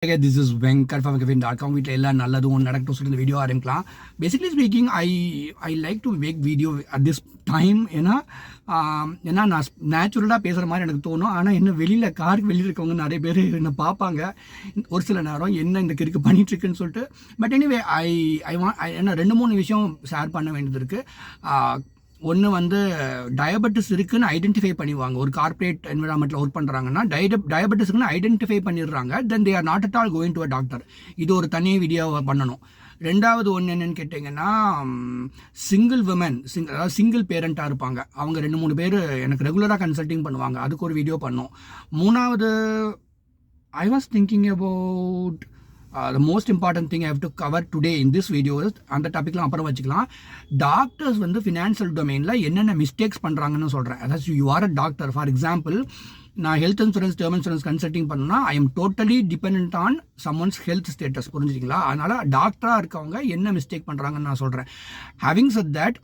This is Venkat from Kevin.com. வீட்டில் எல்லாம் நல்லதும் நடக்கட்டும் சொல்லி இந்த வீடியோ ஆரம்பிக்கலாம். Basically speaking I like to make video at this time. ஏன்னா நான் நேச்சுரலாக பேசுகிற மாதிரி எனக்கு தோணும். ஆனால் என்ன வெளியில் காருக்கு வெளியில் இருக்கவங்க நிறைய பேர் என்ன பார்ப்பாங்க ஒரு சில நேரம் என்ன இந்த கிறுக்கு பண்ணிகிட்ருக்குன்னு சொல்லிட்டு. பட் எனிவே என்ன 2-3 விஷயம் ஷேர் பண்ண வேண்டியது இருக்குது. ஒன்று வந்து டயபெட்டிஸ் இருக்குன்னு ஐடென்டிஃபை பண்ணிடுவாங்க. ஒரு கார்பரேட் என்விரான்மெண்ட்டில் ஒர்க் பண்ணுறாங்கன்னா டயபெட்டிஸ் இருக்குன்னு ஐடென்டிஃபை பண்ணிடுறாங்க. Then they are not at all going to a doctor. இது ஒரு தனி வீடியோவை பண்ணணும். ரெண்டாவது ஒன்று என்னென்னு கேட்டிங்கன்னா, சிங்கிள் விமன் அதாவது சிங்கிள் பேரண்ட்டாக இருப்பாங்க. அவங்க 2-3 பேர் எனக்கு ரெகுலராக கன்சல்டிங் பண்ணுவாங்க. அதுக்கு ஒரு வீடியோ பண்ணோம். மூணாவது I was thinking about the most important thing I have to cover today in this video is அந்த டாபிக்லாம் அப்புறம் வச்சுக்கலாம். டாக்டர்ஸ் வந்து ஃபினான்ஷியல் டொமைனில் என்னென்ன மிஸ்டேக்ஸ் பண்ணுறாங்கன்னு சொல்கிறேன். அதாவது you are a doctor. For example, நான் health insurance term insurance consulting பண்ணணும்னா I am totally depend on someone's health status. புரிஞ்சுக்கிங்களா? அதனால் டாக்டராக இருக்கவங்க என்ன மிஸ்டேக் பண்ணுறாங்கன்னு நான் சொல்கிறேன். ஹேவிங் செட் தட்,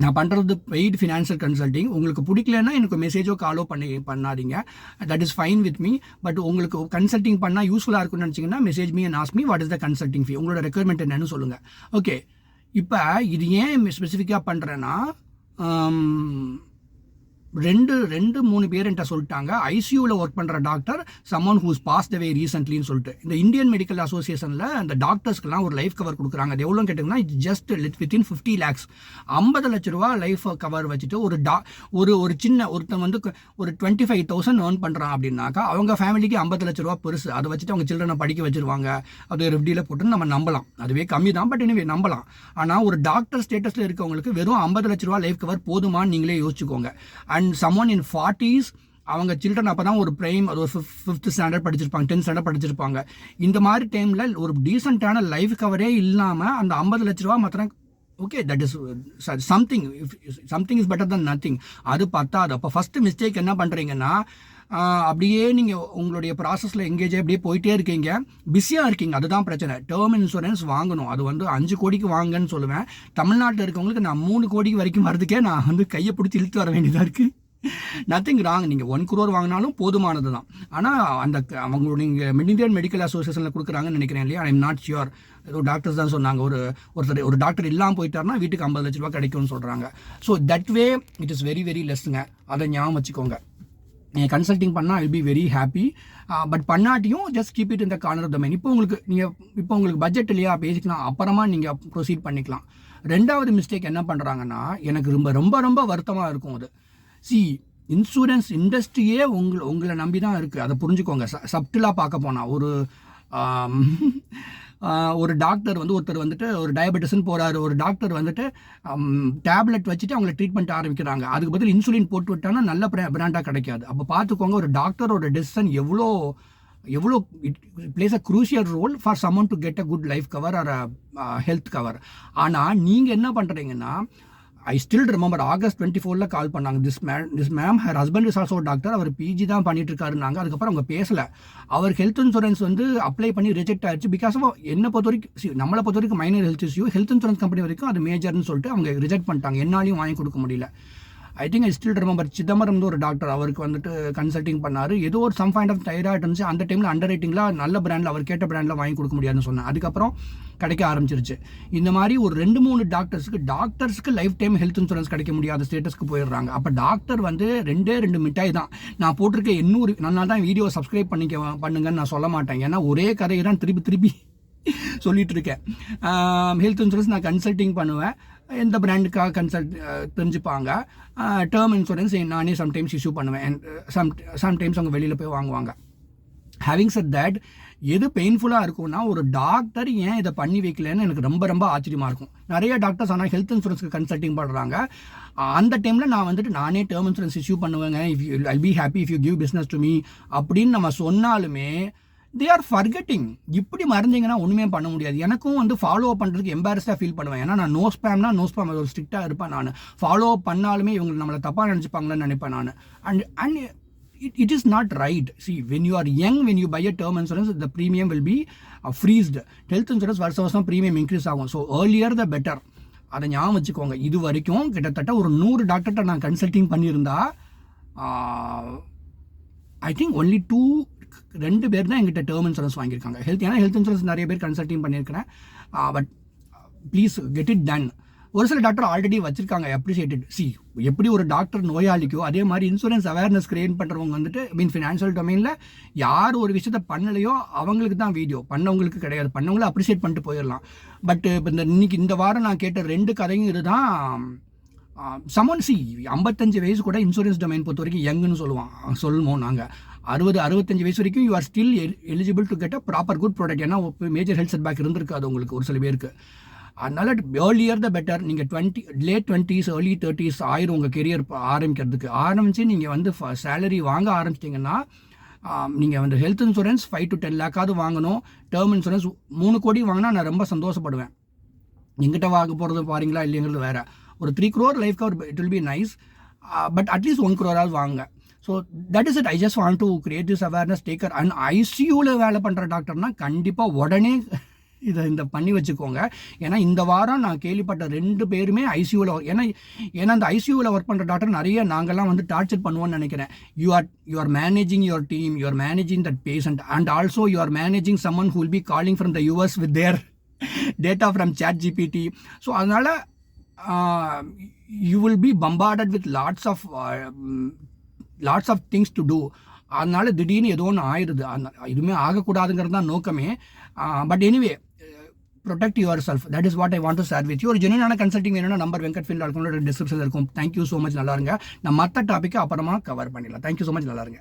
நான் பண்ணுறது பெய்டு ஃபினான்ஷியல் கன்சல்டிங். உங்களுக்கு பிடிக்கலன்னா எனக்கு மெசேஜோ காலோ பண்ணாதீங்க. That is fine with me. But உங்களுக்கு கன்சல்டிங் பண்ணால் யூஸ்ஃபுல்லாக இருக்குன்னு நினச்சிங்கன்னா message me and ask me what is the consulting fee. உங்களோட ரெக்குயர்மெண்ட் என்னன்னு சொல்லுங்கள். ஓகே, இப்போ இது ஏன் ஸ்பெசிஃபிக்காக பண்ணுறேன்னா, 2-3 பேர் என்கிட்ட சொல்லிட்டாங்க ஐசியூவில் ஒர்க் பண்ணுற doctor someone who's passed away ரீசென்ட்லின்னு சொல்லிட்டு. இந்த இந்தியன் மெடிக்கல் அசோசியேஷனில் அந்த டாக்டர்ஸ்க்குலாம் ஒரு லைஃப் கவர் கொடுக்குறாங்க. அது எவ்வளோன்னு கேட்டிங்கன்னா, ஜஸ்ட் வித்தின் 50 lakhs 50 லட்ச ரூபா லைஃப் கவர் வச்சுட்டு ஒரு சின்ன ஒருத்தன் வந்து ஒரு 25,000 ஏர்ன் பண்ணுறான் அப்படின்னாக்கா அவங்க ஃபேமிலிக்கு 50 லட்ச ரூபா பெருசு. அதை வச்சுட்டு அவங்க சில்ட்ரனை படிக்க வச்சுருவாங்க. அது ஒரு FDயில் போட்டு நம்ம நம்பலாம். அதுவே கம்மி தான், பட் எனவே நம்பலாம். ஆனால் ஒரு டாக்டர் ஸ்டேட்டஸில் இருக்கவங்களுக்கு வெறும் 50 லட்ச ரூபா லைஃப் கவர் போதுமான்னு நீங்களே யோசிச்சுக்கோங்க. அண்ட் someone in 40s, அவங்க சில்ட்ரன் அப்போ தான் ஒரு பிரைம், அது ஒரு 5th ஸ்டாண்டர்ட் படிச்சிருப்பாங்க, 10th ஸ்டாண்டர்ட் படிச்சிருப்பாங்க. இந்த மாதிரி டைமில் ஒரு டீசெண்டான லைஃப் கவரே இல்லாமல் அந்த 50 லட்ச ரூபா மாத்திரம் okay, that is something is better than nothing. அது பத்தாது. அப்போ ஃபஸ்ட்டு மிஸ்டேக் என்ன பண்ணுறீங்கன்னா, அப்படியே நீங்கள் உங்களுடைய ப்ராசஸில் எங்கேஜ் அப்படியே போயிட்டே இருக்கீங்க, பிஸியாக இருக்கீங்க. அதுதான் பிரச்சனை. டேர்ம் இன்சூரன்ஸ் வாங்கணும். அது வந்து 5 கோடிக்கு வாங்கன்னு சொல்லுவேன். தமிழ்நாட்டில் இருக்கவங்களுக்கு நான் 3 கோடி வரைக்கும் வரதுக்கே நான் வந்து கையை பிடிச்சி இழுத்து வர வேண்டியதாக இருக்குது. Nothing wrong. நீங்கள் 1 crore வாங்கினாலும் போதுமானது தான். ஆனால் அந்த அவங்களுடைய இந்தியன் மெடிக்கல் அசோசியேஷனில் கொடுக்குறாங்கன்னு நினைக்கிறேன் இல்லையா? I am not sure. ஏதோ டாக்டர்ஸ் தான் சொன்னாங்க, ஒரு டாக்டர் இல்லாமல் போயிட்டாருன்னா வீட்டுக்கு 50 லட்ச ரூபா கிடைக்கும்னு சொல்கிறாங்க. So that way it is very very லெஸ்ஸுங்க. அதை ஞாபகம் வச்சுக்கோங்க. நீங்கள் கன்சல்டிங் பண்ணால் I will be very happy. But பண்ணாட்டியும் ஜஸ்ட் கீப் இட் இந்த கார்னர் ஆஃப் த மைண்ட். இப்போ உங்களுக்கு பட்ஜெட் இல்லையா, பேசிக்கலாம், அப்புறமா நீங்கள் ப்ரொசீட் பண்ணிக்கலாம். ரெண்டாவது மிஸ்டேக் என்ன பண்ணுறாங்கன்னா, எனக்கு ரொம்ப ரொம்ப ரொம்ப வருத்தமாக இருக்கும் அது. இன்சூரன்ஸ் இண்டஸ்ட்ரியே உங்களை நம்பி தான் இருக்குது. அதை புரிஞ்சுக்கோங்க. சப்டிலாக பார்க்க போனால் ஒரு டாக்டர் வந்து ஒருத்தர் வந்துட்டு ஒரு டயபெட்டிஸ்ன்னு போகிறாரு. ஒரு டாக்டர் வந்துட்டு டேப்லெட் வச்சுட்டு அவங்களை ட்ரீட்மெண்ட் ஆரம்பிக்கிறாங்க. அதுக்கு பதில் இன்சுலின் போட்டு விட்டாங்கன்னா நல்ல பிராண்டாக கிடைக்காது. அப்போ பார்த்துக்கோங்க, ஒரு டாக்டரோட டெசிஷன் எவ்வளோ it plays a crucial role for someone to get a good life cover or health cover. ஆனால் நீங்கள் என்ன பண்ணுறீங்கன்னா, I still remember August 24 call பண்ணாங்க. This ma'am her husband is also doctor. அவர் பிஜி தான் பண்ணிட்டு இருக்காருனாங்க. அதுக்கப்புறம் அவங்க பேசலை. அவர் ஹெல்த் இன்சூரன்ஸ் வந்து அப்ளை பண்ணி ரிஜெக்ட் ஆயிடுச்சு. பிகாஸ் ஆஃப் என்னை பொறுத்த வரைக்கும், நம்மளை பொறுத்த வரைக்கும் minor health issue, health insurance company வரைக்கும் அது மேஜர்னு சொல்லிட்டு அவங்க ரிஜெக்ட் பண்ணிட்டாங்க. என்னாலையும் வாங்கி கொடுக்க முடியல. I think I still remember Chidambaram ஒரு டாக்டர், அவருக்கு வந்துட்டு கன்சல்டிங் பண்ணார். ஏதோ ஒரு சம் கைண்ட் ஆஃப் தைராய்டு இருந்துச்சு. அந்த டைமில் அண்டர் ரைட்டிங்கில் நல்ல பிராண்டில் அவர் கேட்ட பிராண்டில் வாங்கி கொடுக்க முடியாதுன்னு சொன்னேன். அதுக்கப்புறம் கிடைக்க ஆரம்பிச்சிருச்சு. இந்த மாதிரி ஒரு 2-3 டாக்டர்ஸ்க்கு லைஃப் டைம் ஹெல்த் இன்சூரன்ஸ் கிடைக்க முடியாத ஸ்டேட்டஸ்க்கு போயிடுறாங்க. அப்போ டாக்டர் வந்து 2 மிட்டாய் தான். நான் போட்டிருக்க 800 நான் தான் வீடியோ சப்ஸ்கிரைப் பண்ணுங்கன்னு நான் சொல்ல மாட்டேன். ஏன்னா ஒரே கதையை தான் திருப்பி சொல்லிட்டு இருக்கேன். ஹெல்த் இன்சூரன்ஸ் நான் கன்சல்டிங் பண்ணுவேன். எந்த பிராண்டுக்காக தெரிஞ்சுப்பாங்க. டேர்ம் இன்சூரன்ஸ் நானே சம்டைம்ஸ் இஷ்யூ பண்ணுவேன். சம்டைம்ஸ் அவங்க வெளியில் போய் வாங்குவாங்க. ஹேவிங் செட் தட், எது பெயின்ஃபுல்லாக இருக்கும்னா, ஒரு டாக்டர் ஏன் இதை பண்ணி வைக்கலன்னு எனக்கு ரொம்ப ரொம்ப ஆச்சரியமாக இருக்கும். நிறைய டாக்டர்ஸ் ஆனால் ஹெல்த் இன்சூரன்ஸ்க்கு கன்சல்டிங் பண்ணுறாங்க. அந்த டைமில் நான் வந்துட்டு நானே டேர்ம் இன்சூரன்ஸ் இஷ்யூ பண்ணுவேங்க, I be happy if you give business to me அப்படின்னு நம்ம சொன்னாலுமே தே ஆர் ஃபர்கெட்டிங். இப்படி மறந்தீங்கன்னா ஒன்றுமே பண்ண முடியாது. எனக்கும் வந்து ஃபாலோ அப் பண்ணுறதுக்கு எம்பாரஸ்டாக ஃபீல் பண்ணுவேன். ஏன்னா நான் நோ ஸ்பேம் ஒரு ஸ்ட்ரிக்டாக இருப்பேன். நான் ஃபாலோ அப் பண்ணாலுமே இவங்க நம்மளை தப்பாக நினச்சிப்பாங்களேன்னு நினைப்பேன் நான். And it is not right. See, when you are young, when you buy a term insurance, the premium will be freezed. Health insurance வருஷம் premium increase ஆகும். So earlier the better. அதை ஞாபகம் வச்சுக்கோங்க. இது வரைக்கும் கிட்டத்தட்ட ஒரு 100 டாக்டர்கிட்ட நான் கன்சல்டிங் பண்ணியிருந்தா, ஐ திங்க் ஒன்லி 2 2 பேர் தான் எங்கிட்ட டேர்ம் இன்சூரன்ஸ் வாங்கியிருக்காங்க. ஏன்னா ஹெல்த் இன்சூரன்ஸ் நிறைய பேர் கன்சல்டிங் பண்ணியிருக்கிறேன். But please get it done. ஒரு சில டாக்டர் ஆல்ரெடி வச்சிருக்காங்க, அப்ரிஷியேட்டட். எப்படி ஒரு டாக்டர் நோயாளிக்கோ அதே மாதிரி இன்சூரன்ஸ் அவேர்னஸ் கிரியேட் பண்ணுறவங்க வந்துட்டு ஃபினான்ஷியல் டொமைனில் யார் ஒரு விஷயத்த பண்ணலையோ அவங்களுக்கு தான் வீடியோ, பண்ணவங்களுக்கு கிடையாது. பண்ணவங்கள அப்ரிஷியேட் பண்ணிட்டு போயிடலாம். பட் இப்போ இன்னைக்கு இந்த வாரம் நான் கேட்ட 2 கதையும் இதுதான். சமன் 55 வயசு கூட இன்சூரன்ஸ் டொமைன் பொறுத்த வரைக்கும் யங்குன்னு சொல்லுவோம் நாங்கள். 65 வயசு வரைக்கும் you are still eligible to get a proper good product. ஏன்னா மேஜர் ஹெல்த் செட் பேக் இருந்திருக்காது உங்களுக்கு ஒரு சில பேருக்கு. அதனால் ஏர்லியர் த பெட்டர். நீங்கள் லேட் 20s early 30s ஆயிரும் உங்கள் கெரியர் ஆரம்பிக்கிறதுக்கு. ஆரம்பித்து நீங்கள் வந்து சேலரி வாங்க ஆரம்பிச்சிட்டிங்கன்னா நீங்கள் வந்து ஹெல்த் இன்சூரன்ஸ் 5 to 10 லேக்காவது வாங்கணும். டேர்ம் இன்சூரன்ஸ் 3 கோடி வாங்கினா நான் ரொம்ப சந்தோஷப்படுவேன். எங்கிட்ட வாங்க போகிறது பாருங்களா இல்லைங்கிறது வேறு. ஒரு 3 crore life cover it will be nice. But at least 1 crore வாங்க. So that is it. I just want to create this awareness take care. And ஐசியூவில் வேலை பண்ணுற டாக்டர்னா கண்டிப்பாக உடனே இதை பண்ணி வச்சுக்கோங்க. ஏன்னா இந்த வாரம் நான் கேள்விப்பட்ட 2 பேருமே ஐசியூவில், ஏன்னா அந்த ஐசியூவில் ஒர்க் பண்ணுற டாக்டர் நிறைய நாங்கள்லாம் வந்து டார்ச்சர் பண்ணுவோன்னு நினைக்கிறேன். You are managing your team, you are managing that patient, and also you are managing someone who will be calling from the US with their data from ChatGPT. So அதனால் you will be bombarded with lots of things to do. அதனால திடீர்னு ஏதோ ஒன்று ஆயிடுது. இதுவுமே ஆகக்கூடாதுங்கிறது தான் நோக்கமே. But anyway protect yourself. That is what I want to share with you. ஒரு ஜென்யூனான கன்சல்டிங் வேணும்னா நம்பர் வெங்கட்ஃபீல்ட்.com டிஸ்கிரிப்ஷனில் இருக்கும். Thank you so much. நல்லா இருங்க. நான் மற்ற டாப்பிக்கை அப்புறமா கவர் பண்ணிடலாம். Thank you so much. நல்லா இருங்க.